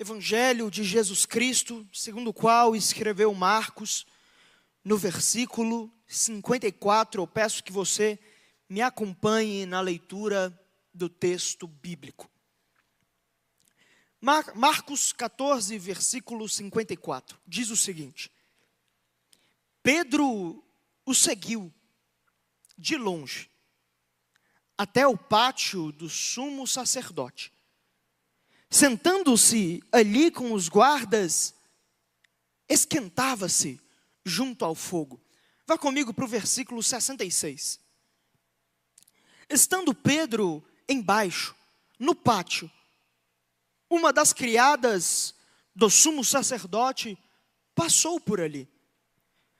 Evangelho de Jesus Cristo, segundo o qual escreveu Marcos, no versículo 54, eu peço que você me acompanhe na leitura do texto bíblico. Marcos 14, versículo 54, diz o seguinte: Pedro o seguiu de longe até o pátio do sumo sacerdote. Sentando-se ali com os guardas, esquentava-se junto ao fogo. Vá comigo para o versículo 66. Estando Pedro embaixo, no pátio, uma das criadas do sumo sacerdote passou por ali.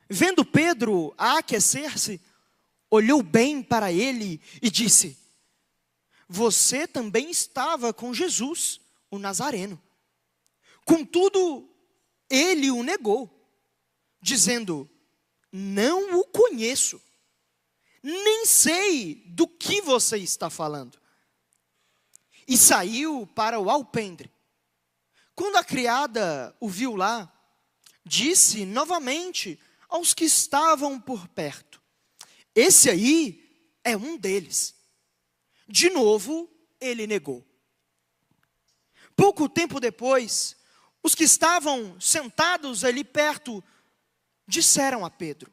Vendo Pedro a aquecer-se, olhou bem para ele e disse: Você também estava com Jesus, o Nazareno. Contudo, ele o negou, dizendo: Não o conheço, nem sei do que você está falando. E saiu para o alpendre. Quando a criada o viu lá, disse novamente aos que estavam por perto: Esse aí é um deles. De novo, ele negou. Pouco tempo depois, os que estavam sentados ali perto disseram a Pedro: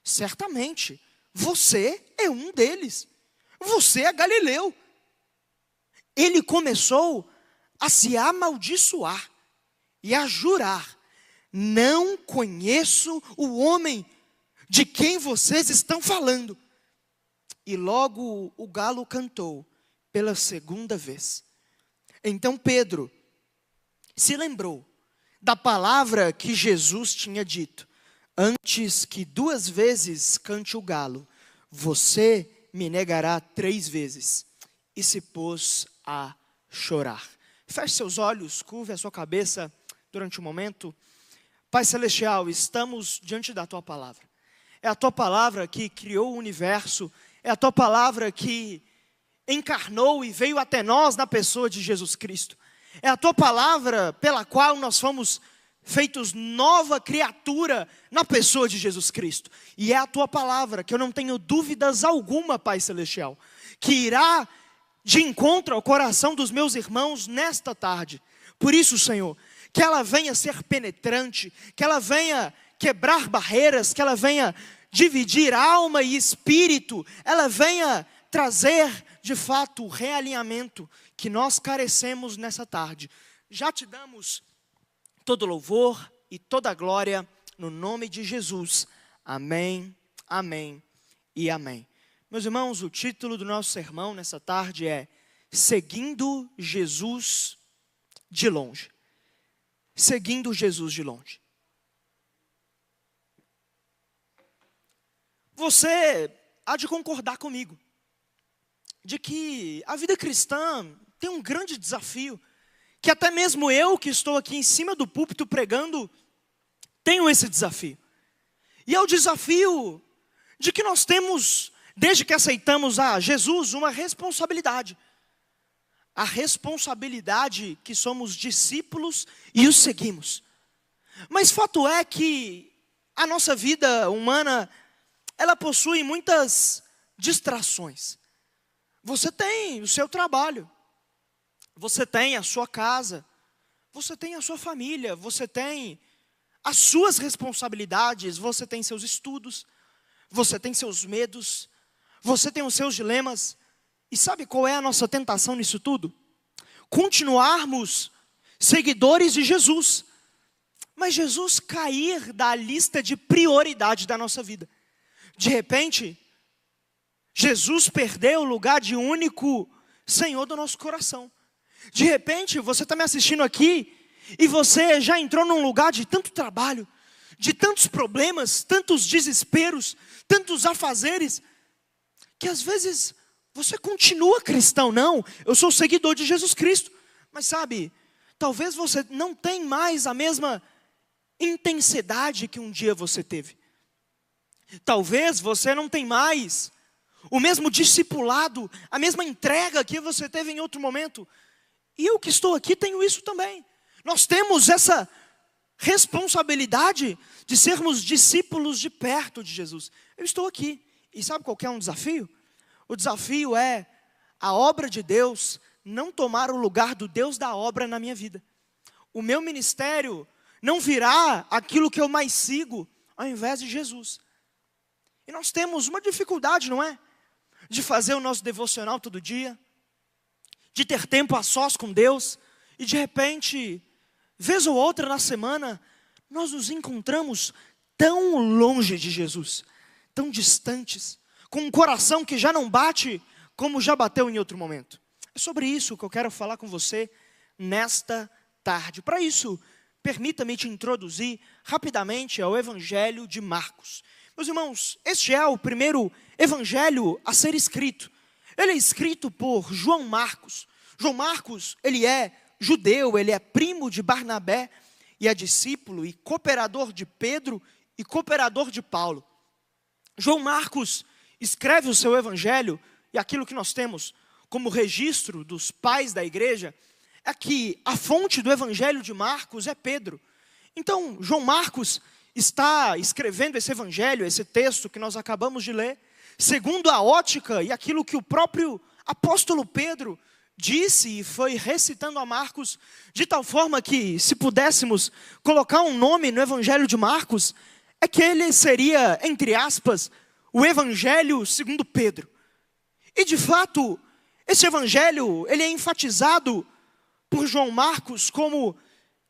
Certamente, você é um deles. Você é galileu. Ele começou a se amaldiçoar e a jurar: Não conheço o homem de quem vocês estão falando. E logo o galo cantou pela segunda vez. Então Pedro se lembrou da palavra que Jesus tinha dito: Antes que 2 vezes cante o galo, você me negará 3 vezes. E se pôs a chorar. Feche seus olhos, curve a sua cabeça durante um momento. Pai Celestial, estamos diante da Tua palavra. É a Tua palavra que criou o universo. É a Tua palavra que encarnou e veio até nós na pessoa de Jesus Cristo. É a Tua palavra pela qual nós fomos feitos nova criatura na pessoa de Jesus Cristo. E é a Tua palavra, que eu não tenho dúvidas alguma, Pai Celestial, que irá de encontro ao coração dos meus irmãos nesta tarde. Por isso, Senhor, que ela venha ser penetrante, que ela venha quebrar barreiras, que ela venha dividir alma e espírito, ela venha trazer de fato o realinhamento que nós carecemos nessa tarde. Já te damos todo louvor e toda glória no nome de Jesus. Amém, amém e amém. Meus irmãos, o título do nosso sermão nessa tarde é Seguindo Jesus de longe. Seguindo Jesus de longe. Você há de concordar comigo de que a vida cristã tem um grande desafio, que até mesmo eu que estou aqui em cima do púlpito pregando, tenho esse desafio. E é o desafio de que nós temos, desde que aceitamos a Jesus, uma responsabilidade. A responsabilidade que somos discípulos e os seguimos. Mas fato é que a nossa vida humana, ela possui muitas distrações. Você tem o seu trabalho, você tem a sua casa, você tem a sua família, você tem as suas responsabilidades, você tem seus estudos, você tem seus medos, você tem os seus dilemas. E sabe qual é a nossa tentação nisso tudo? Continuarmos seguidores de Jesus, mas Jesus cair da lista de prioridade da nossa vida. De repente, Jesus perdeu o lugar de único Senhor do nosso coração. De repente, você está me assistindo aqui e você já entrou num lugar de tanto trabalho, de tantos problemas, tantos desesperos, tantos afazeres, que às vezes você continua cristão. Não, eu sou seguidor de Jesus Cristo. Mas sabe, talvez você não tenha mais a mesma intensidade que um dia você teve. Talvez você não tenha mais o mesmo discipulado, a mesma entrega que você teve em outro momento. E eu que estou aqui tenho isso também. Nós temos essa responsabilidade de sermos discípulos de perto de Jesus. Eu estou aqui. E sabe qual que é um desafio? O desafio é a obra de Deus não tomar o lugar do Deus da obra na minha vida. O meu ministério não virá aquilo que eu mais sigo ao invés de Jesus. E nós temos uma dificuldade, não é? De fazer o nosso devocional todo dia, de ter tempo a sós com Deus, e de repente, vez ou outra na semana, nós nos encontramos tão longe de Jesus, tão distantes, com um coração que já não bate como já bateu em outro momento. É sobre isso que eu quero falar com você nesta tarde. Para isso, permita-me te introduzir rapidamente ao Evangelho de Marcos. Meus irmãos, este é o primeiro evangelho a ser escrito. Ele é escrito por João Marcos. João Marcos, ele é judeu, ele é primo de Barnabé, e é discípulo e cooperador de Pedro e cooperador de Paulo. João Marcos escreve o seu evangelho, e aquilo que nós temos como registro dos pais da igreja, é que a fonte do evangelho de Marcos é Pedro. Então, João Marcos está escrevendo esse evangelho, esse texto que nós acabamos de ler, segundo a ótica e aquilo que o próprio apóstolo Pedro disse e foi recitando a Marcos, de tal forma que, se pudéssemos colocar um nome no evangelho de Marcos, é que ele seria, entre aspas, o evangelho segundo Pedro. E de fato, esse evangelho, ele é enfatizado por João Marcos como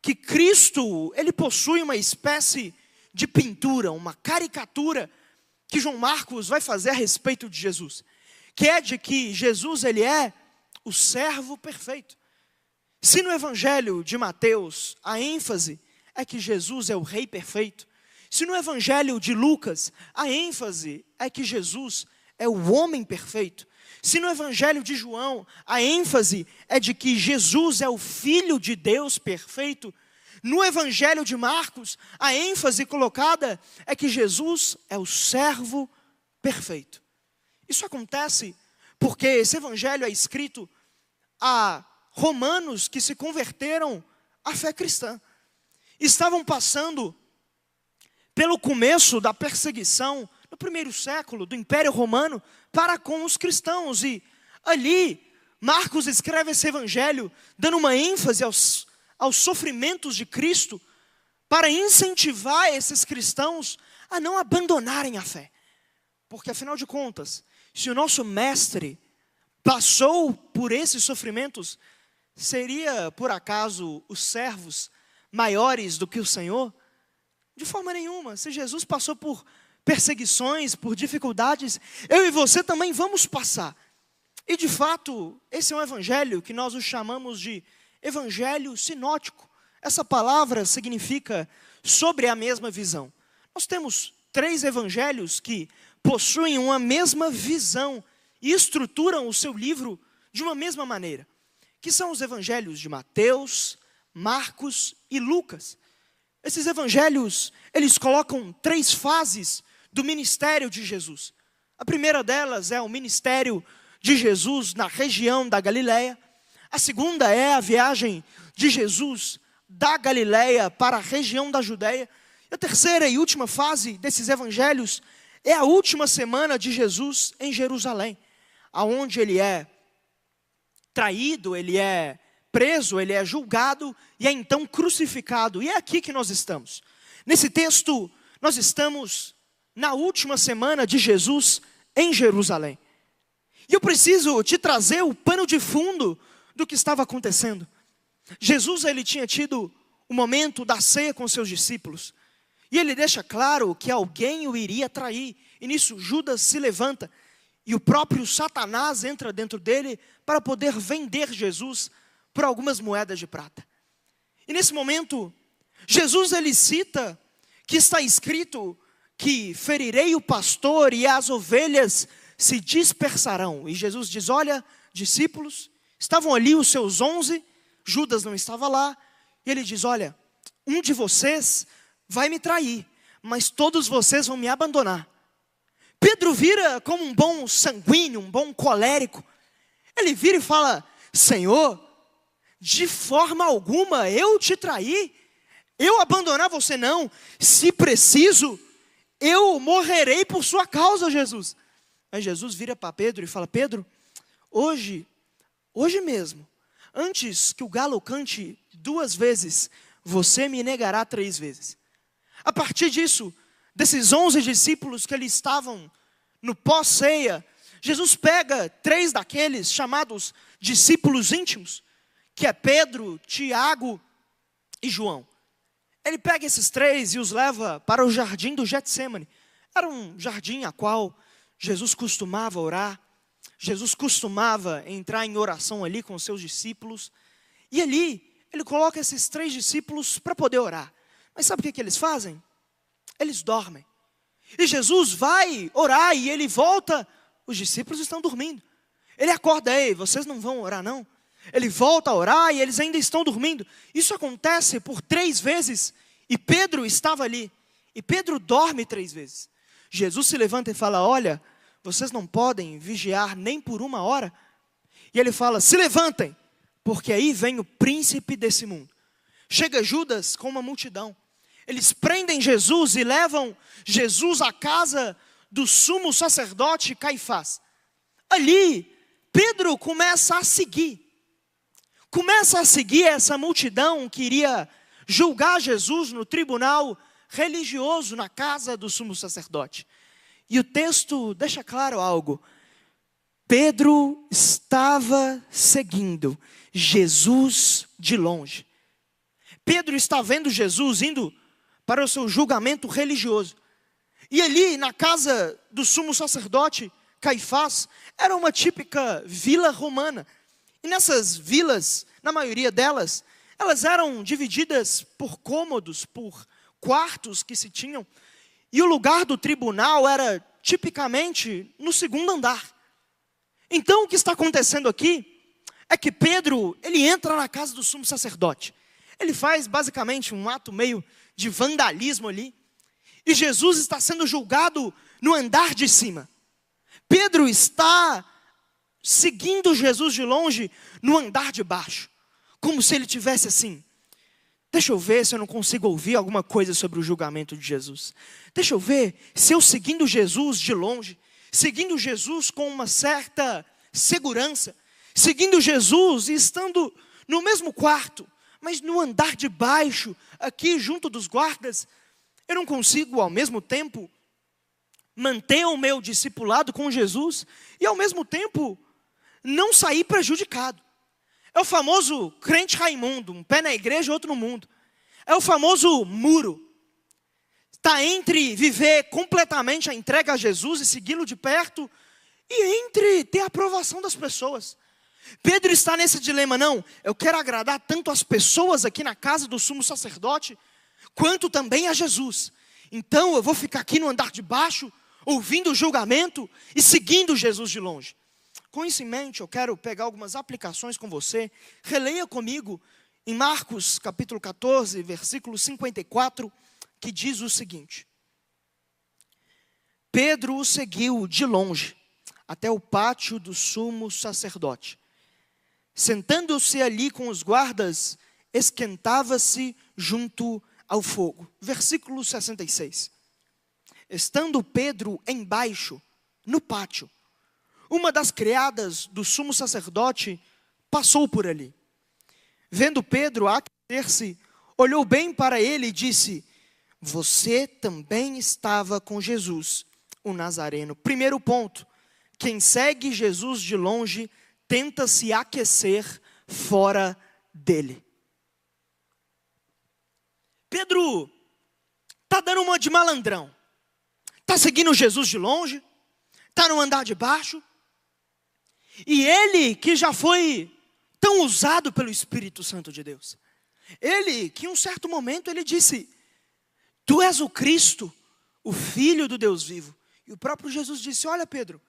que Cristo, ele possui uma espécie de pintura, uma caricatura que João Marcos vai fazer a respeito de Jesus, que é de que Jesus, ele é o servo perfeito. Se no evangelho de Mateus a ênfase é que Jesus é o rei perfeito, se no evangelho de Lucas a ênfase é que Jesus é o homem perfeito, se no evangelho de João a ênfase é de que Jesus é o Filho de Deus perfeito, no evangelho de Marcos a ênfase colocada é que Jesus é o servo perfeito. Isso acontece porque esse evangelho é escrito a romanos que se converteram à fé cristã. Estavam passando pelo começo da perseguição no primeiro século do Império Romano para com os cristãos. E ali, Marcos escreve esse evangelho dando uma ênfase aos sofrimentos de Cristo para incentivar esses cristãos a não abandonarem a fé. Porque afinal de contas, se o nosso mestre passou por esses sofrimentos, seria por acaso os servos maiores do que o Senhor? De forma nenhuma. Se Jesus passou por perseguições, por dificuldades, eu e você também vamos passar. E de fato, esse é um evangelho que nós o chamamos de evangelho sinótico. Essa palavra significa sobre a mesma visão. Nós temos 3 evangelhos que possuem uma mesma visão e estruturam o seu livro de uma mesma maneira, que são os evangelhos de Mateus, Marcos e Lucas. Esses evangelhos, eles colocam 3 fases do ministério de Jesus. A primeira delas é o ministério de Jesus na região da Galileia. A segunda é a viagem de Jesus da Galileia para a região da Judeia. E a terceira e última fase desses evangelhos é a última semana de Jesus em Jerusalém, aonde ele é traído, ele é preso, ele é julgado e é então crucificado. E é aqui que nós estamos. Nesse texto, nós estamos na última semana de Jesus em Jerusalém. E eu preciso te trazer o pano de fundo do que estava acontecendo. Jesus, ele tinha tido o momento da ceia com seus discípulos. E ele deixa claro que alguém o iria trair. E nisso Judas se levanta. E o próprio Satanás entra dentro dele para poder vender Jesus por algumas moedas de prata. E nesse momento, Jesus, ele cita que está escrito que ferirei o pastor e as ovelhas se dispersarão. E Jesus diz, olha, discípulos, estavam ali os seus 11, Judas não estava lá. E ele diz, olha, um de vocês vai me trair, mas todos vocês vão me abandonar. Pedro vira como um bom sanguíneo, um bom colérico. Ele vira e fala, Senhor, de forma alguma eu te trair, eu abandonar você não. Se preciso, eu morrerei por sua causa, Jesus. Aí Jesus vira para Pedro e fala: Pedro, hoje mesmo, antes que o galo cante 2 vezes, você me negará 3 vezes. A partir disso, desses 11 discípulos que ali estavam no pós-ceia, Jesus pega 3 daqueles chamados discípulos íntimos, que é Pedro, Tiago e João. Ele pega esses 3 e os leva para o jardim do Getsêmani. Era um jardim a qual Jesus costumava orar. Jesus costumava entrar em oração ali com os seus discípulos. E ali, ele coloca esses 3 discípulos para poder orar. Mas sabe o que eles fazem? Eles dormem. E Jesus vai orar e ele volta, os discípulos estão dormindo. Ele acorda: ei, vocês não vão orar não? Ele volta a orar e eles ainda estão dormindo. Isso acontece por 3 vezes. E Pedro estava ali. E Pedro dorme 3 vezes. Jesus se levanta e fala: olha, vocês não podem vigiar nem por 1 hora. E ele fala: se levantem, porque aí vem o príncipe desse mundo. Chega Judas com uma multidão. Eles prendem Jesus e levam Jesus à casa do sumo sacerdote Caifás. Ali, Pedro começa a seguir essa multidão que iria julgar Jesus no tribunal religioso na casa do sumo sacerdote. E o texto deixa claro algo: Pedro estava seguindo Jesus de longe. Pedro está vendo Jesus indo para o seu julgamento religioso. E ali na casa do sumo sacerdote Caifás, era uma típica vila romana. E nessas vilas, na maioria delas, elas eram divididas por cômodos, por quartos que se tinham. E o lugar do tribunal era tipicamente no 2º andar. Então o que está acontecendo aqui é que Pedro, ele entra na casa do sumo sacerdote. Ele faz basicamente um ato meio de vandalismo ali. E Jesus está sendo julgado no andar de cima. Pedro está seguindo Jesus de longe no andar de baixo. Como se ele tivesse assim: deixa eu ver se eu não consigo ouvir alguma coisa sobre o julgamento de Jesus. Deixa eu ver se eu seguindo Jesus de longe, seguindo Jesus com uma certa segurança, seguindo Jesus e estando no mesmo quarto, mas no andar de baixo, aqui junto dos guardas, eu não consigo ao mesmo tempo manter o meu discipulado com Jesus e ao mesmo tempo não sair prejudicado. É o famoso crente Raimundo, um pé na igreja e outro no mundo. É o famoso muro. Está entre viver completamente a entrega a Jesus e segui-lo de perto, e entre ter a aprovação das pessoas. Pedro está nesse dilema: não, eu quero agradar tanto as pessoas aqui na casa do sumo sacerdote, quanto também a Jesus. Então eu vou ficar aqui no andar de baixo, ouvindo o julgamento e seguindo Jesus de longe. Com isso em mente, eu quero pegar algumas aplicações com você. Releia comigo em Marcos capítulo 14, versículo 54, que diz o seguinte: Pedro o seguiu de longe até o pátio do sumo sacerdote. Sentando-se ali com os guardas, esquentava-se junto ao fogo. Versículo 66. Estando Pedro embaixo, no pátio, uma das criadas do sumo sacerdote passou por ali. Vendo Pedro aquecer-se, olhou bem para ele e disse: você também estava com Jesus, o Nazareno. Primeiro ponto: quem segue Jesus de longe tenta se aquecer fora dele. Pedro está dando uma de malandrão. Está seguindo Jesus de longe, está no andar de baixo. E ele que já foi tão usado pelo Espírito Santo de Deus. Ele que em um certo momento ele disse: tu és o Cristo, o Filho do Deus vivo. E o próprio Jesus disse: olha Pedro,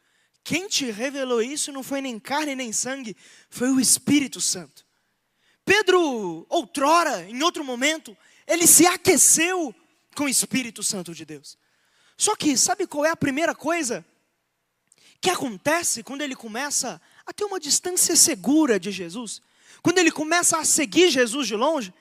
quem te revelou isso não foi nem carne nem sangue, foi o Espírito Santo. Pedro, outrora, em outro momento, ele se aqueceu com o Espírito Santo de Deus. Só que sabe qual é a primeira coisa que acontece quando ele começa a ter uma distância segura de Jesus? quando ele começa a seguir Jesus de longe,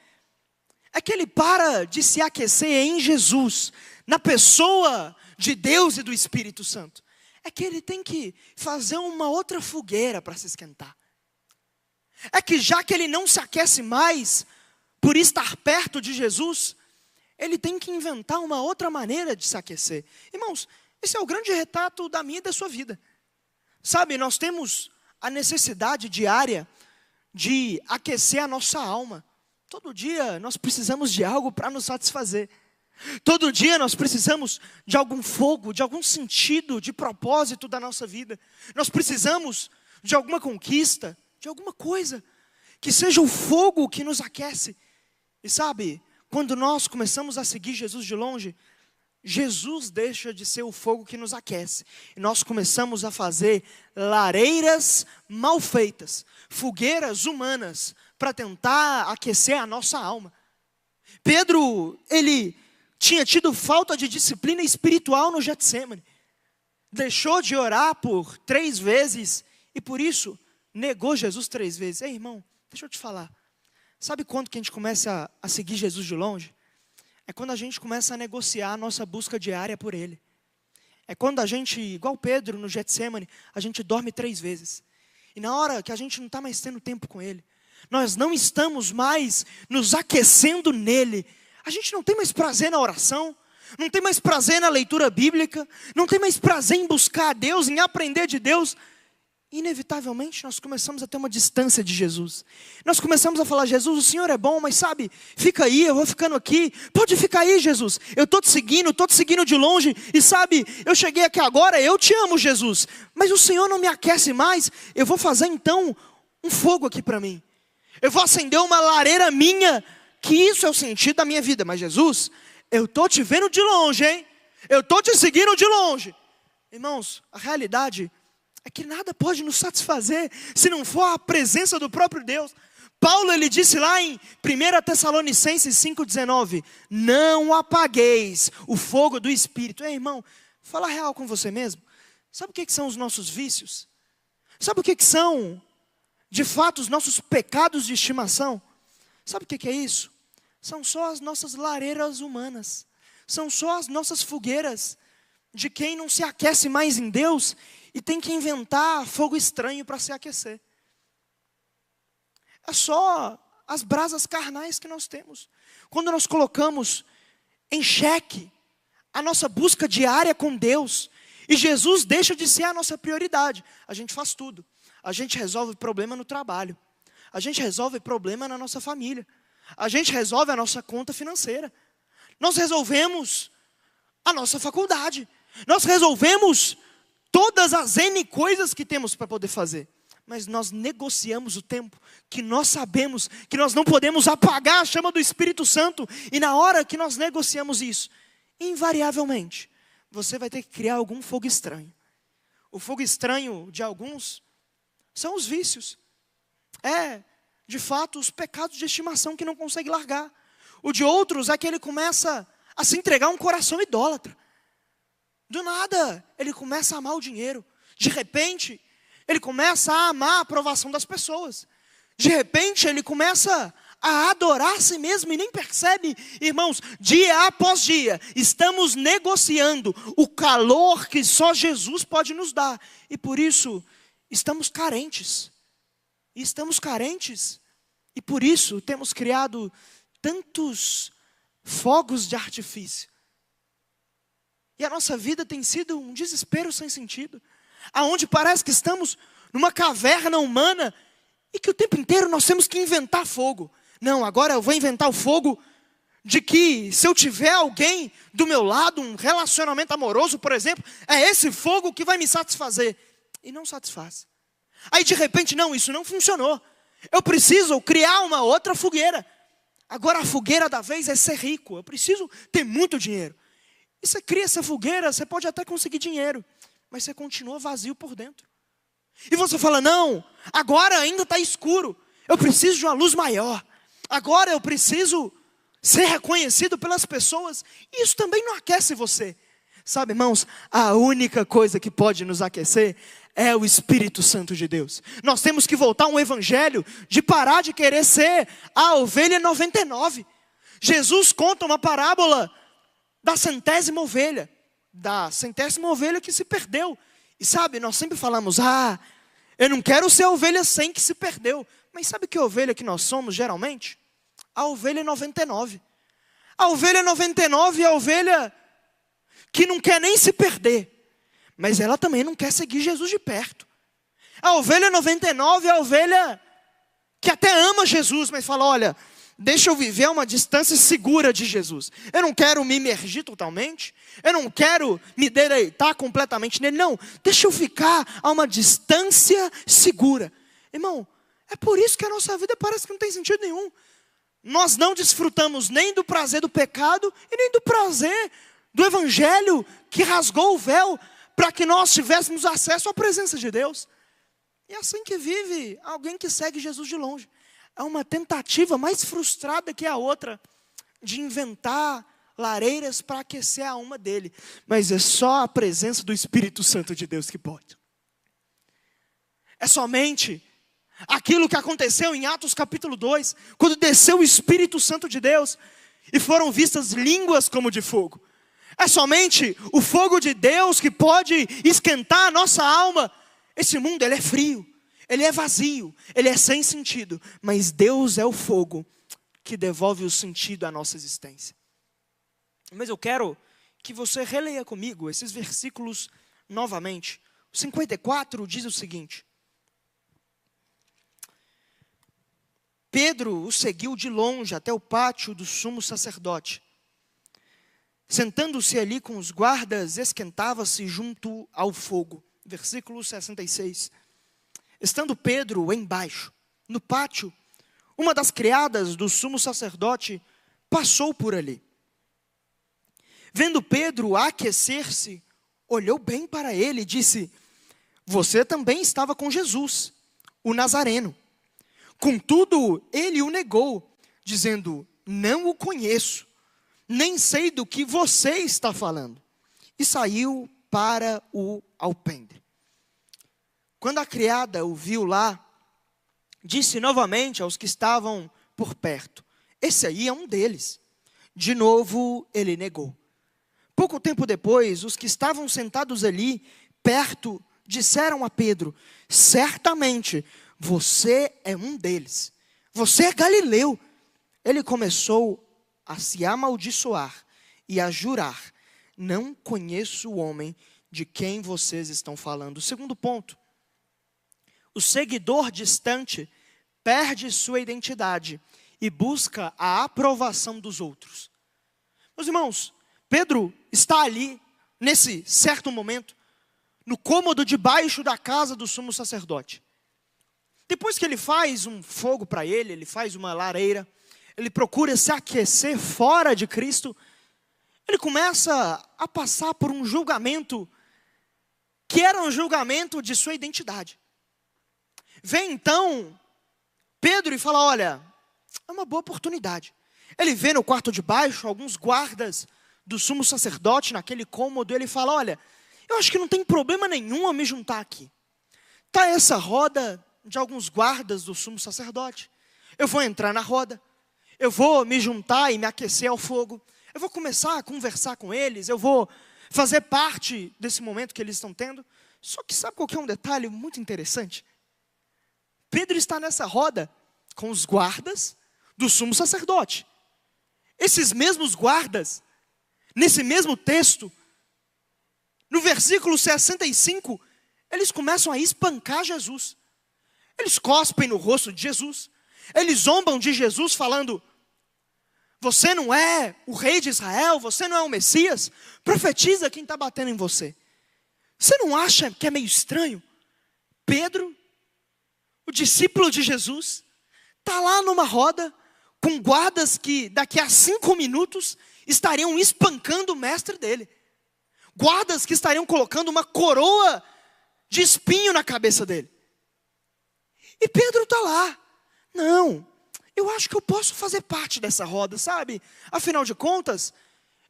é que ele para de se aquecer em Jesus, na pessoa de Deus e do Espírito Santo. É que ele tem que fazer uma outra fogueira para se esquentar. É que já que ele não se aquece mais por estar perto de Jesus, ele tem que inventar uma outra maneira de se aquecer. Irmãos, esse é o grande retrato da minha e da sua vida. Sabe, nós temos a necessidade diária de aquecer a nossa alma. Todo dia nós precisamos de algo para nos satisfazer. Todo dia nós precisamos de algum fogo, de algum sentido, de propósito da nossa vida. Nós precisamos de alguma conquista, de alguma coisa que seja o fogo que nos aquece. E sabe, quando nós começamos a seguir Jesus de longe, Jesus deixa de ser o fogo que nos aquece. E nós começamos a fazer lareiras mal feitas, fogueiras humanas, para tentar aquecer a nossa alma. Pedro, ele tinha tido falta de disciplina espiritual no Getsêmani. Deixou de orar por 3 vezes e por isso negou Jesus 3 vezes. Ei, irmão, deixa eu te falar. Sabe quando que a gente começa a seguir Jesus de longe? É quando a gente começa a negociar a nossa busca diária por Ele. É quando a gente, igual Pedro no Getsêmani, a gente dorme 3 vezes. E na hora que a gente não está mais tendo tempo com Ele, nós não estamos mais nos aquecendo nele, a gente não tem mais prazer na oração, não tem mais prazer na leitura bíblica, não tem mais prazer em buscar a Deus, em aprender de Deus. Inevitavelmente nós começamos a ter uma distância de Jesus. Nós começamos a falar: Jesus, o Senhor é bom, mas sabe, fica aí, eu vou ficando aqui. Pode ficar aí, Jesus, eu estou te seguindo de longe. E sabe, eu cheguei aqui agora, eu te amo, Jesus, mas o Senhor não me aquece mais. Eu vou fazer então um fogo aqui para mim. Eu vou acender uma lareira minha, que isso é o sentido da minha vida. Mas Jesus, eu estou te vendo de longe, hein? Eu estou te seguindo de longe. Irmãos, a realidade é que nada pode nos satisfazer se não for a presença do próprio Deus. Paulo, ele disse lá em 1 Tessalonicenses 5,19: não apagueis o fogo do Espírito. Ei, irmão, fala real com você mesmo. Sabe o que são os nossos vícios? Sabe o que são, de fato, os nossos pecados de estimação? Sabe o que é isso? São só as nossas lareiras humanas. São só as nossas fogueiras de quem não se aquece mais em Deus e tem que inventar fogo estranho para se aquecer. É só as brasas carnais que nós temos. Quando nós colocamos em xeque a nossa busca diária com Deus, e Jesus deixa de ser a nossa prioridade, a gente faz tudo. A gente resolve problema no trabalho, a gente resolve problema na nossa família, a gente resolve a nossa conta financeira, nós resolvemos a nossa faculdade, nós resolvemos todas as N coisas que temos para poder fazer. Mas nós negociamos o tempo, que nós sabemos que nós não podemos apagar a chama do Espírito Santo. E na hora que nós negociamos isso, invariavelmente, você vai ter que criar algum fogo estranho. O fogo estranho de alguns são os vícios. De fato, os pecados de estimação que não consegue largar. O de outros é que ele começa a se entregar a um coração idólatra. Do nada, ele começa a amar o dinheiro. De repente, ele começa a amar a aprovação das pessoas. De repente, ele começa a adorar a si mesmo e nem percebe. Irmãos, dia após dia, estamos negociando o calor que só Jesus pode nos dar. E por isso, estamos carentes. E por isso, temos criado tantos fogos de artifício. E a nossa vida tem sido um desespero sem sentido, aonde parece que estamos numa caverna humana e que o tempo inteiro nós temos que inventar fogo. Não, agora eu vou inventar o fogo de que se eu tiver alguém do meu lado, um relacionamento amoroso, por exemplo, é esse fogo que vai me satisfazer. E não satisfaz. Aí de repente, não, isso não funcionou. Eu preciso criar uma outra fogueira. Agora a fogueira da vez é ser rico. Eu preciso ter muito dinheiro. E você cria essa fogueira, você pode até conseguir dinheiro, mas você continua vazio por dentro. E você fala: não, agora ainda está escuro, eu preciso de uma luz maior. Agora eu preciso ser reconhecido pelas pessoas. Isso também não aquece você. Sabe, irmãos, a única coisa que pode nos aquecer é o Espírito Santo de Deus. Nós temos que voltar a um evangelho de parar de querer ser a ovelha 99. Jesus conta uma parábola da centésima ovelha que se perdeu. E sabe, nós sempre falamos, eu não quero ser a ovelha 100 que se perdeu. Mas sabe que ovelha que nós somos geralmente? A ovelha 99. A ovelha 99 é a ovelha que não quer nem se perder, mas ela também não quer seguir Jesus de perto. A ovelha 99 é a ovelha que até ama Jesus, mas fala, olha, deixa eu viver a uma distância segura de Jesus. Eu não quero me imergir totalmente, eu não quero me deleitar completamente nele, não. Deixa eu ficar a uma distância segura. Irmão, é por isso que a nossa vida parece que não tem sentido nenhum. Nós não desfrutamos nem do prazer do pecado e nem do prazer do evangelho que rasgou o véu para que nós tivéssemos acesso à presença de Deus. E é assim que vive alguém que segue Jesus de longe. É uma tentativa mais frustrada que a outra de inventar lareiras para aquecer a alma dele. Mas é só a presença do Espírito Santo de Deus que pode. É somente aquilo que aconteceu em Atos capítulo 2, quando desceu o Espírito Santo de Deus e foram vistas línguas como de fogo. É somente o fogo de Deus que pode esquentar a nossa alma. Esse mundo, ele é frio, ele é vazio, ele é sem sentido. Mas Deus é o fogo que devolve o sentido à nossa existência. Mas eu quero que você releia comigo esses versículos novamente. O 54 diz o seguinte: Pedro o seguiu de longe até o pátio do sumo sacerdote. Sentando-se ali com os guardas, esquentava-se junto ao fogo. Versículo 66. Estando Pedro embaixo, no pátio, uma das criadas do sumo sacerdote passou por ali. Vendo Pedro aquecer-se, olhou bem para ele e disse: você também estava com Jesus, o Nazareno. Contudo, ele o negou, dizendo: não o conheço, nem sei do que você está falando. E saiu para o alpendre. Quando a criada o viu lá, disse novamente aos que estavam por perto: esse aí é um deles. De novo ele negou. Pouco tempo depois, os que estavam sentados ali, perto, disseram a Pedro: certamente você é um deles. Você é galileu. Ele começou a se amaldiçoar e a jurar: não conheço o homem de quem vocês estão falando. Segundo ponto: o seguidor distante perde sua identidade e busca a aprovação dos outros. Meus irmãos, Pedro está ali, nesse certo momento, no cômodo debaixo da casa do sumo sacerdote. Depois que ele faz um fogo para ele faz uma lareira, ele procura se aquecer fora de Cristo, ele começa a passar por um julgamento, que era um julgamento de sua identidade. Vem então Pedro e fala: olha, é uma boa oportunidade. Ele vê no quarto de baixo alguns guardas do sumo sacerdote naquele cômodo, ele fala: olha, eu acho que não tem problema nenhum a me juntar aqui. Está essa roda de alguns guardas do sumo sacerdote. Eu vou entrar na roda, eu vou me juntar e me aquecer ao fogo, eu vou começar a conversar com eles, eu vou fazer parte desse momento que eles estão tendo. Só que sabe qual que é um detalhe muito interessante? Pedro está nessa roda com os guardas do sumo sacerdote. Esses mesmos guardas, nesse mesmo texto, no versículo 65, eles começam a espancar Jesus. Eles cospem no rosto de Jesus. Eles zombam de Jesus falando: você não é o rei de Israel, você não é o Messias, profetiza quem está batendo em você. Você não acha que é meio estranho? Pedro, o discípulo de Jesus, está lá numa roda com guardas que daqui a 5 minutos estariam espancando o mestre dele. Guardas que estariam colocando uma coroa de espinho na cabeça dele. E Pedro está lá: não, eu acho que eu posso fazer parte dessa roda, sabe? Afinal de contas,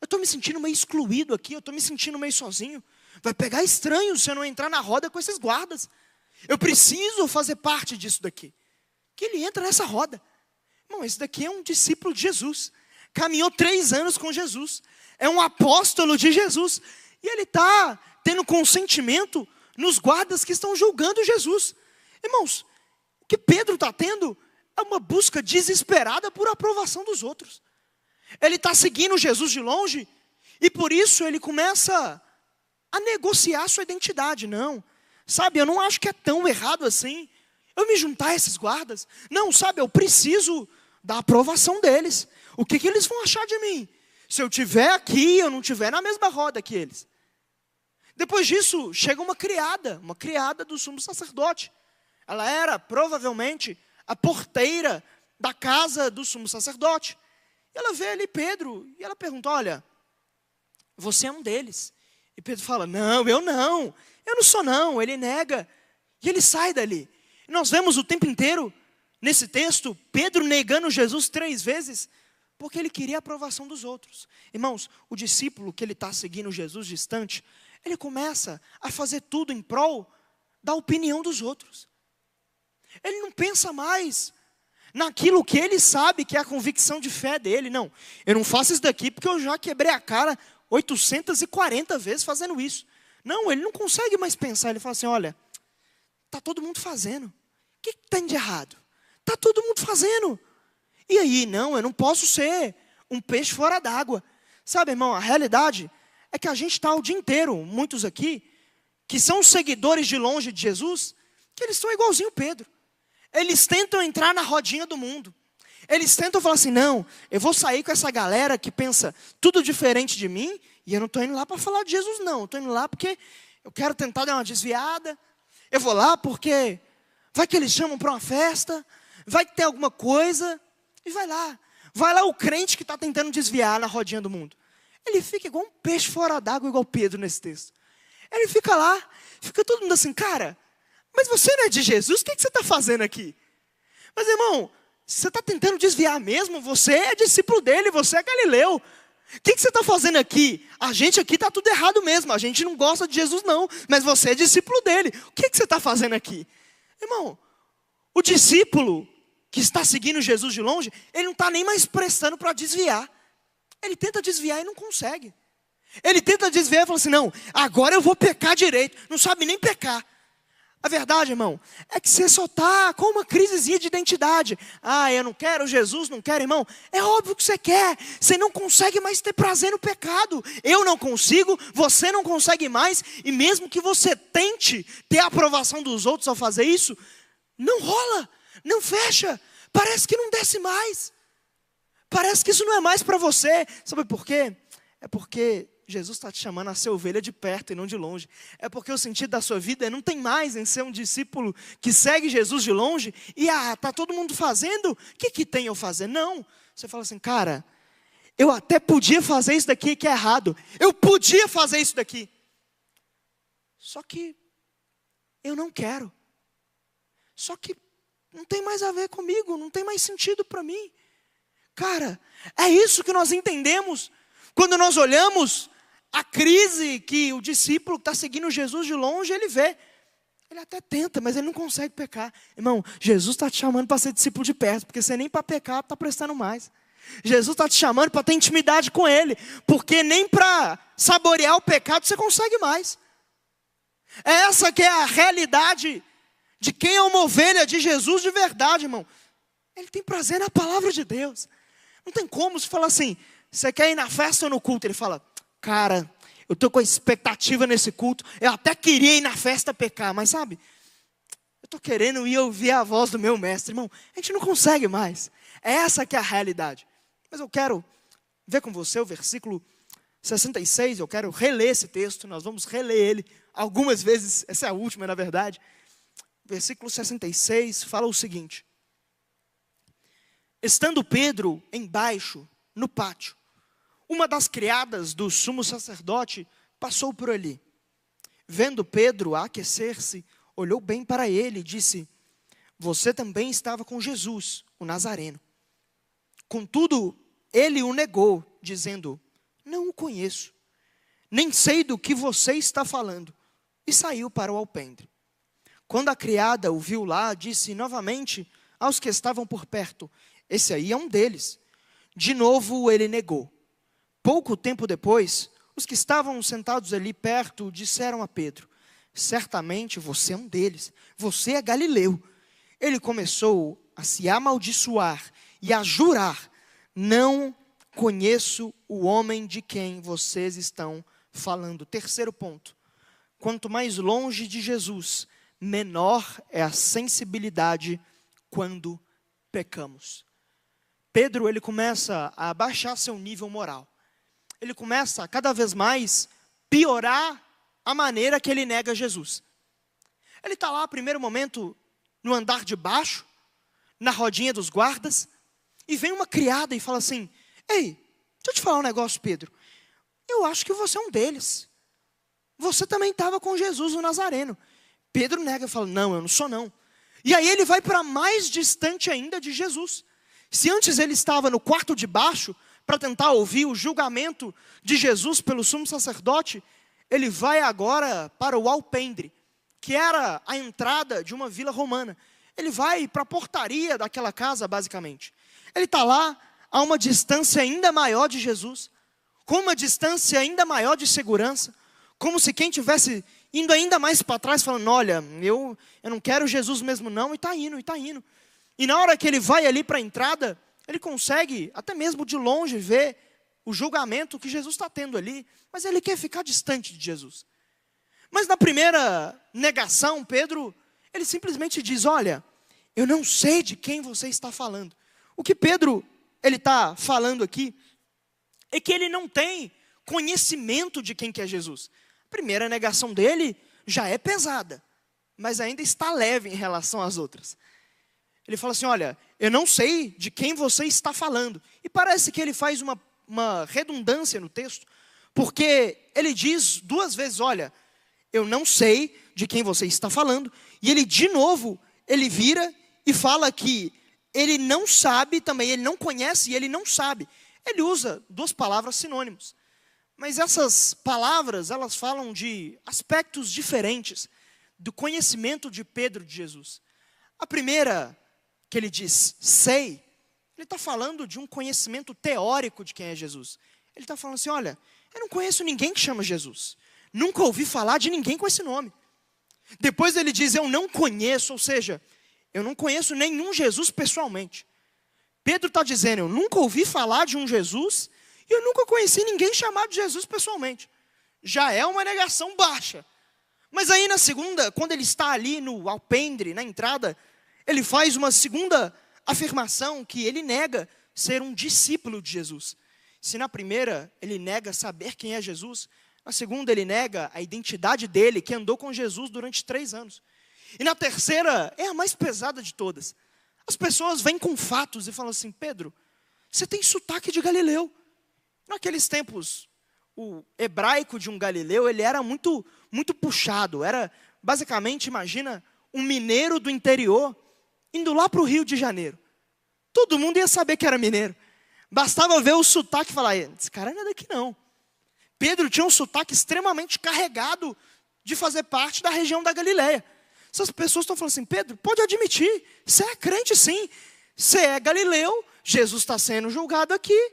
eu estou me sentindo meio excluído aqui, eu estou me sentindo meio sozinho. Vai pegar estranho se eu não entrar na roda com esses guardas. Eu preciso fazer parte disso daqui. Que ele entra nessa roda. Irmão, esse daqui é um discípulo de Jesus. Caminhou 3 anos com Jesus. É um apóstolo de Jesus. E ele está tendo consentimento nos guardas que estão julgando Jesus. Irmãos, o que Pedro está tendo é uma busca desesperada por aprovação dos outros. Ele está seguindo Jesus de longe e por isso ele começa a negociar sua identidade. Não, sabe, eu não acho que é tão errado assim eu me juntar a esses guardas. Não, sabe, eu preciso da aprovação deles. O que eles vão achar de mim? Se eu estiver aqui, eu não estiver na mesma roda que eles. Depois disso, chega uma criada do sumo sacerdote. Ela era provavelmente a porteira da casa do sumo sacerdote. E ela vê ali Pedro e ela pergunta, olha, você é um deles. E Pedro fala, não, eu não sou não. Ele nega e ele sai dali. E nós vemos o tempo inteiro, nesse texto, Pedro negando Jesus 3 vezes, porque ele queria a aprovação dos outros. Irmãos, o discípulo que ele está seguindo Jesus distante, ele começa a fazer tudo em prol da opinião dos outros. Ele não pensa mais naquilo que ele sabe que é a convicção de fé dele. Não, eu não faço isso daqui porque eu já quebrei a cara 840 vezes fazendo isso. Não, ele não consegue mais pensar. Ele fala assim, olha, está todo mundo fazendo. O que tem de errado? Está todo mundo fazendo. E aí, não, eu não posso ser um peixe fora d'água. Sabe, irmão, a realidade é que a gente está o dia inteiro, muitos aqui, que são seguidores de longe de Jesus, que eles estão igualzinho Pedro. Eles tentam entrar na rodinha do mundo. Eles tentam falar assim, não, eu vou sair com essa galera que pensa tudo diferente de mim, e eu não estou indo lá para falar de Jesus não. Eu estou indo lá porque eu quero tentar dar uma desviada. Eu vou lá porque vai que eles chamam para uma festa, vai que tem alguma coisa, e vai lá. Vai lá o crente que está tentando desviar na rodinha do mundo. Ele fica igual um peixe fora d'água, igual Pedro nesse texto. Ele fica lá, fica todo mundo assim, cara, mas você não é de Jesus? O que você está fazendo aqui? Mas irmão, você está tentando desviar mesmo? Você é discípulo dele, você é Galileu. O que você está fazendo aqui? A gente aqui está tudo errado mesmo, a gente não gosta de Jesus não, mas você é discípulo dele. O que você está fazendo aqui? Irmão, o discípulo que está seguindo Jesus de longe, ele não está nem mais prestando para desviar. Ele tenta desviar e não consegue. Ele tenta desviar e fala assim, não, agora eu vou pecar direito. Não sabe nem pecar. A verdade, irmão, é que você só está com uma crisezinha de identidade. Ah, eu não quero Jesus, não quero, irmão. É óbvio que você quer. Você não consegue mais ter prazer no pecado. Eu não consigo, você não consegue mais. E mesmo que você tente ter a aprovação dos outros ao fazer isso, não rola, não fecha. Parece que não desce mais. Parece que isso não é mais para você. Sabe por quê? É porque Jesus está te chamando a ser ovelha de perto e não de longe. É porque o sentido da sua vida não tem mais em ser um discípulo que segue Jesus de longe e está todo mundo fazendo, o que tem eu fazer? Não, você fala assim, cara, eu até podia fazer isso daqui que é errado. Eu podia fazer isso daqui. Só que eu não quero. Só que não tem mais a ver comigo, não tem mais sentido para mim. Cara, é isso que nós entendemos quando nós olhamos a crise que o discípulo que está seguindo Jesus de longe, ele vê. Ele até tenta, mas ele não consegue pecar. Irmão, Jesus está te chamando para ser discípulo de perto, porque você nem para pecar está prestando mais. Jesus está te chamando para ter intimidade com Ele, porque nem para saborear o pecado você consegue mais. Essa que é a realidade de quem é uma ovelha de Jesus de verdade, irmão. Ele tem prazer na palavra de Deus. Não tem como você falar assim, você quer ir na festa ou no culto? Ele fala, cara, eu estou com a expectativa nesse culto, eu até queria ir na festa pecar, mas sabe, eu estou querendo ir ouvir a voz do meu mestre, irmão, a gente não consegue mais, essa que é a realidade. Mas eu quero ver com você o versículo 66, eu quero reler esse texto, nós vamos reler ele algumas vezes, essa é a última na verdade. Versículo 66 fala o seguinte, estando Pedro embaixo, no pátio, uma das criadas do sumo sacerdote passou por ali. Vendo Pedro aquecer-se, olhou bem para ele e disse, você também estava com Jesus, o Nazareno. Contudo, ele o negou, dizendo, não o conheço. nem sei do que você está falando. E saiu para o alpendre. Quando a criada o viu lá, disse novamente aos que estavam por perto: esse aí é um deles. De novo ele negou. Pouco tempo depois, os que estavam sentados ali perto disseram a Pedro: certamente você é um deles, você é galileu. Ele começou a se amaldiçoar e a jurar: não conheço o homem de quem vocês estão falando. Terceiro ponto: quanto mais longe de Jesus, menor é a sensibilidade quando pecamos. Pedro, ele começa a abaixar seu nível moral. Ele começa a cada vez mais piorar a maneira que ele nega Jesus. Ele está lá, primeiro momento, no andar de baixo, na rodinha dos guardas, e vem uma criada e fala assim: ei, deixa eu te falar um negócio, Pedro. Eu acho que você é um deles. Você também estava com Jesus o Nazareno. Pedro nega e fala: não, eu não sou não. E aí ele vai para mais distante ainda de Jesus. Se antes ele estava no quarto de baixo para tentar ouvir o julgamento de Jesus pelo sumo sacerdote, ele vai agora para o alpendre, que era a entrada de uma vila romana. Ele vai para a portaria daquela casa, basicamente. Ele está lá a uma distância ainda maior de Jesus, com uma distância ainda maior de segurança, como se quem tivesse indo ainda mais para trás, falando: olha, eu não quero Jesus mesmo não, e está indo, e está indo. E na hora que ele vai ali para a entrada, ele consegue, até mesmo de longe, ver o julgamento que Jesus está tendo ali, mas ele quer ficar distante de Jesus. Mas na primeira negação, Pedro, ele simplesmente diz: olha, eu não sei de quem você está falando. O que Pedro, ele está falando aqui, é que ele não tem conhecimento de quem que é Jesus. A primeira negação dele já é pesada, mas ainda está leve em relação às outras. Ele fala assim: olha, eu não sei de quem você está falando. E parece que ele faz uma redundância no texto, porque ele diz duas vezes: olha, eu não sei de quem você está falando. E ele, de novo, ele vira e fala que ele não sabe também, ele não conhece e ele não sabe. Ele usa duas palavras sinônimos. Mas essas palavras, elas falam de aspectos diferentes do conhecimento de Pedro de Jesus. A primeira, que ele diz, sei, ele está falando de um conhecimento teórico de quem é Jesus. Ele está falando assim: olha, eu não conheço ninguém que chama Jesus. Nunca ouvi falar de ninguém com esse nome. Depois ele diz: eu não conheço, ou seja, eu não conheço nenhum Jesus pessoalmente. Pedro está dizendo: eu nunca ouvi falar de um Jesus e eu nunca conheci ninguém chamado Jesus pessoalmente. Já é uma negação baixa. Mas aí na segunda, quando ele está ali no alpendre, na entrada, ele faz uma segunda afirmação que ele nega ser um discípulo de Jesus. Se na primeira ele nega saber quem é Jesus, na segunda ele nega a identidade dele, que andou com Jesus durante 3 anos. E na terceira é a mais pesada de todas. As pessoas vêm com fatos e falam assim: Pedro, você tem sotaque de galileu. Naqueles tempos, o hebraico de um galileu, ele era muito, muito puxado. Era basicamente, imagina, um mineiro do interior indo lá para o Rio de Janeiro. Todo mundo ia saber que era mineiro. Bastava ver o sotaque e falar: esse cara não é daqui não. Pedro tinha um sotaque extremamente carregado de fazer parte da região da Galileia. Essas pessoas estão falando assim: Pedro, pode admitir, você é crente sim. Você é galileu, Jesus está sendo julgado aqui.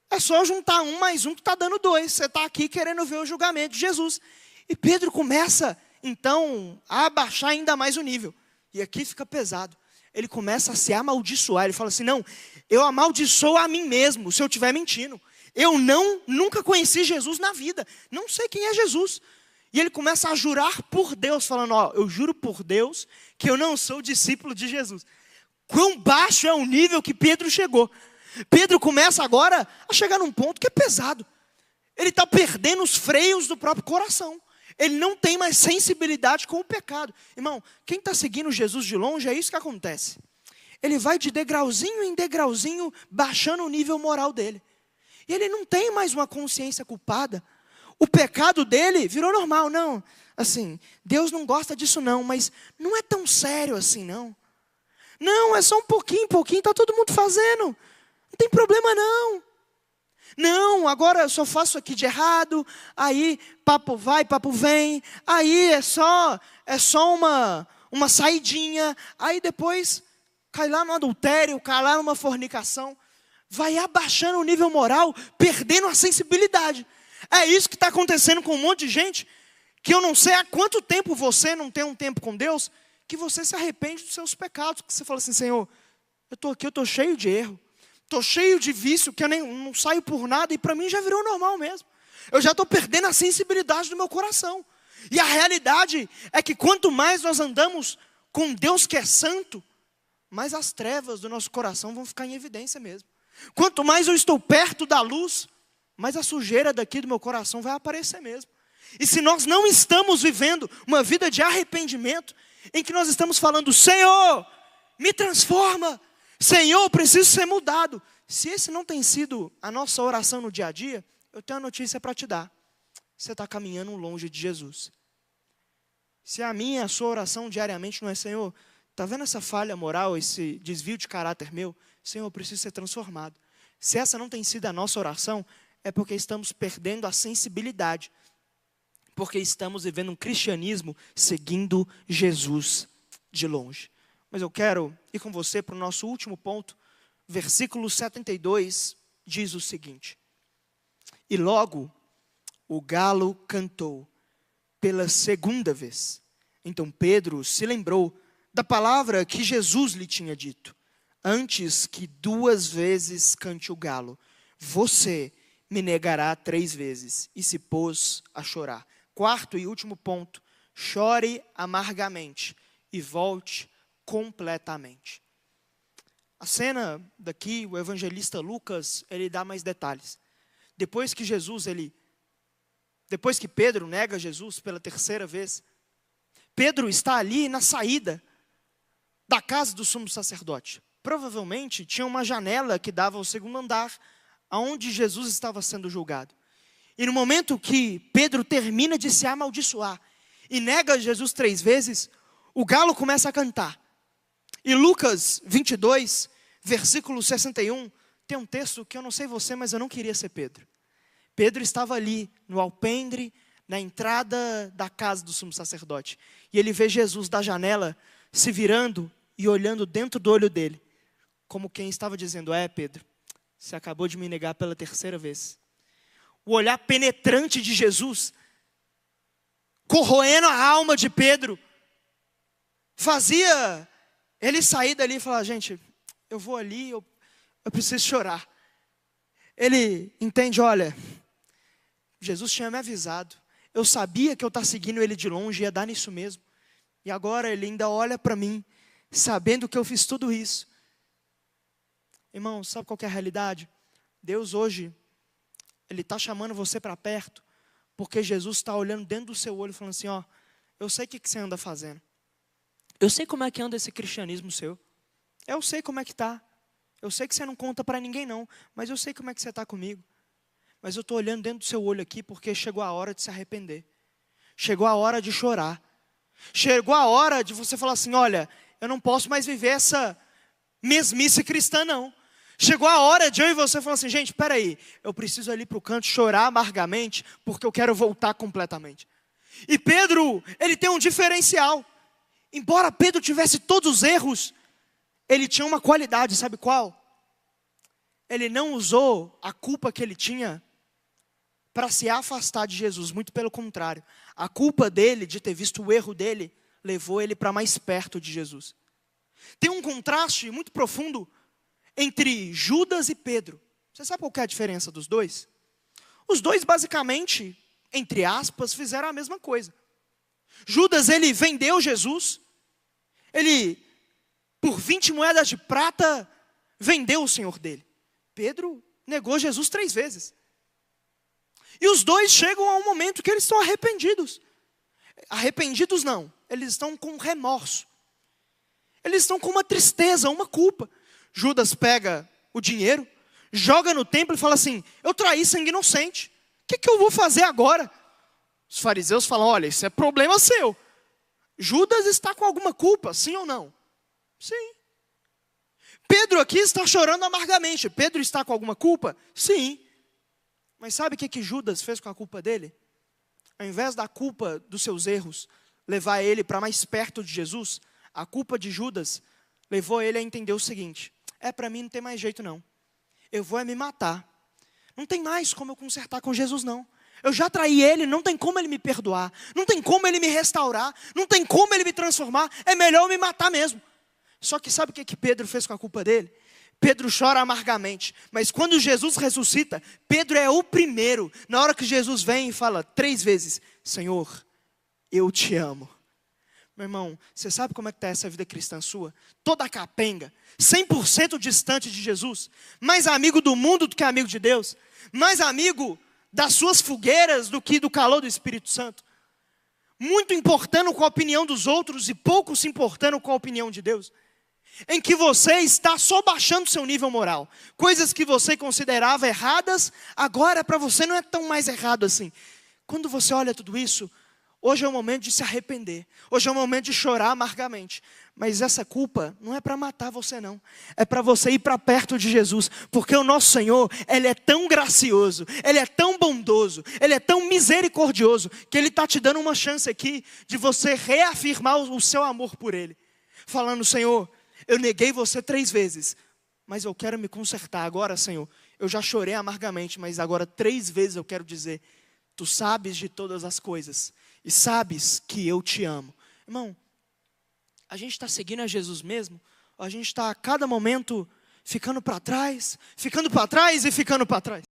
É só juntar 1 mais 1 que está dando 2. Você está aqui querendo ver o julgamento de Jesus. E Pedro começa, então, a abaixar ainda mais o nível. E aqui fica pesado. Ele começa a se amaldiçoar. Ele fala assim: não, eu amaldiçoo a mim mesmo se eu estiver mentindo. Eu nunca conheci Jesus na vida. Não sei quem é Jesus. E ele começa a jurar por Deus, falando: ó, eu juro por Deus que eu não sou discípulo de Jesus. Quão baixo é o nível que Pedro chegou. Pedro começa agora a chegar num ponto que é pesado. Ele está perdendo os freios do próprio coração. Ele não tem mais sensibilidade com o pecado. Irmão, quem está seguindo Jesus de longe, é isso que acontece. Ele vai de degrauzinho em degrauzinho, baixando o nível moral dele. E ele não tem mais uma consciência culpada. O pecado dele virou normal. Não, assim, Deus não gosta disso não, mas não é tão sério assim não. Não, é só um pouquinho, está todo mundo fazendo. Não tem problema não. Não, não, agora eu só faço aqui de errado, aí papo vai, papo vem, aí é só uma saidinha, aí depois cai lá no adultério, cai lá numa fornicação, vai abaixando o nível moral, perdendo a sensibilidade. É isso que está acontecendo com um monte de gente, que eu não sei há quanto tempo você não tem um tempo com Deus, que você se arrepende dos seus pecados, que você fala assim, Senhor, eu estou aqui, eu estou cheio de erro, estou cheio de vício, que eu não saio por nada, e para mim já virou normal mesmo. Eu já estou perdendo a sensibilidade do meu coração. E a realidade é que quanto mais nós andamos com Deus que é santo, mais as trevas do nosso coração vão ficar em evidência mesmo. Quanto mais eu estou perto da luz, mais a sujeira daqui do meu coração vai aparecer mesmo. E se nós não estamos vivendo uma vida de arrependimento, em que nós estamos falando, Senhor, me transforma, Senhor, eu preciso ser mudado. Se esse não tem sido a nossa oração no dia a dia, eu tenho uma notícia para te dar. Você está caminhando longe de Jesus. Se a minha, a sua oração diariamente não é, Senhor, está vendo essa falha moral, esse desvio de caráter meu? Senhor, eu preciso ser transformado. Se essa não tem sido a nossa oração, é porque estamos perdendo a sensibilidade. Porque estamos vivendo um cristianismo seguindo Jesus de longe. Mas eu quero ir com você para o nosso último ponto. Versículo 72 diz o seguinte. E logo o galo cantou pela segunda vez. Então Pedro se lembrou da palavra que Jesus lhe tinha dito. Antes que 2 vezes cante o galo, você me negará 3 vezes. E se pôs a chorar. Quarto e último ponto, chore amargamente e volte completamente. A cena daqui, o evangelista Lucas, ele dá mais detalhes. Depois que Pedro nega Jesus pela 3ª vez, Pedro está ali na saída da casa do sumo sacerdote. Provavelmente tinha uma janela que dava ao 2º andar, aonde Jesus estava sendo julgado. E no momento que Pedro termina de se amaldiçoar e nega Jesus 3 vezes, o galo começa a cantar. E Lucas 22, versículo 61, tem um texto que eu não sei você, mas eu não queria ser Pedro. Pedro estava ali, no alpendre, na entrada da casa do sumo sacerdote. E ele vê Jesus da janela, se virando e olhando dentro do olho dele. Como quem estava dizendo, Pedro, você acabou de me negar pela 3ª vez. O olhar penetrante de Jesus, corroendo a alma de Pedro, fazia ele sair dali e falar, gente, eu vou ali, eu preciso chorar. Ele entende, olha, Jesus tinha me avisado, eu sabia que eu estar seguindo ele de longe ia dar nisso mesmo. E agora ele ainda olha para mim, sabendo que eu fiz tudo isso. Irmão, sabe qual que é a realidade? Deus hoje, Ele está chamando você para perto, porque Jesus está olhando dentro do seu olho e falando assim, eu sei o que você anda fazendo. Eu sei como é que anda esse cristianismo seu. Eu sei como é que está. Eu sei que você não conta para ninguém não, mas eu sei como é que você está comigo. Mas eu estou olhando dentro do seu olho aqui, porque chegou a hora de se arrepender. Chegou a hora de chorar. Chegou a hora de você falar assim, olha, eu não posso mais viver essa mesmice cristã não. Chegou a hora de eu e você falar assim, gente, espera aí, eu preciso ali para o canto chorar amargamente, porque eu quero voltar completamente. E Pedro, ele tem um diferencial. Embora Pedro tivesse todos os erros, ele tinha uma qualidade, sabe qual? Ele não usou a culpa que ele tinha para se afastar de Jesus, muito pelo contrário. A culpa dele, de ter visto o erro dele, levou ele para mais perto de Jesus. Tem um contraste muito profundo entre Judas e Pedro. Você sabe qual que é a diferença dos dois? Os dois basicamente, entre aspas, fizeram a mesma coisa. Judas, ele vendeu Jesus. Ele, por 20 moedas de prata, vendeu o Senhor dele. Pedro negou Jesus 3 vezes. E os dois chegam a um momento que eles estão arrependidos. Arrependidos não, eles estão com remorso. Eles estão com uma tristeza, uma culpa. Judas pega o dinheiro, joga no templo e fala assim, eu traí sangue inocente. O que eu vou fazer agora? Os fariseus falam, olha, isso é problema seu. Judas está com alguma culpa, sim ou não? Sim. Pedro aqui está chorando amargamente. Pedro está com alguma culpa? Sim. Mas sabe o que Judas fez com a culpa dele? Ao invés da culpa dos seus erros levar ele para mais perto de Jesus, a culpa de Judas levou ele a entender o seguinte: para mim não tem mais jeito não. Eu vou me matar. Não tem mais como eu consertar com Jesus não. Eu já traí ele, não tem como ele me perdoar. Não tem como ele me restaurar. Não tem como ele me transformar. É melhor eu me matar mesmo. Só que sabe o que Pedro fez com a culpa dele? Pedro chora amargamente. Mas quando Jesus ressuscita, Pedro é o primeiro. Na hora que Jesus vem e fala 3 vezes: Senhor, eu te amo. Meu irmão, você sabe como é que está essa vida cristã sua? Toda capenga, 100% distante de Jesus. Mais amigo do mundo do que amigo de Deus. Mais amigo das suas fogueiras do que do calor do Espírito Santo. Muito importando com a opinião dos outros e pouco se importando com a opinião de Deus. Em que você está só baixando seu nível moral. Coisas que você considerava erradas, agora para você não é tão mais errado assim. Quando você olha tudo isso, hoje é o momento de se arrepender. Hoje é o momento de chorar amargamente. Mas essa culpa não é para matar você não. É para você ir para perto de Jesus. Porque o nosso Senhor, Ele é tão gracioso. Ele é tão bondoso. Ele é tão misericordioso. Que Ele está te dando uma chance aqui de você reafirmar o seu amor por Ele. Falando: Senhor, eu neguei você 3 vezes. Mas eu quero me consertar agora, Senhor. Eu já chorei amargamente, mas agora 3 vezes eu quero dizer: Tu sabes de todas as coisas. E sabes que eu te amo. Irmão, a gente está seguindo a Jesus mesmo? Ou a gente está a cada momento ficando para trás e ficando para trás?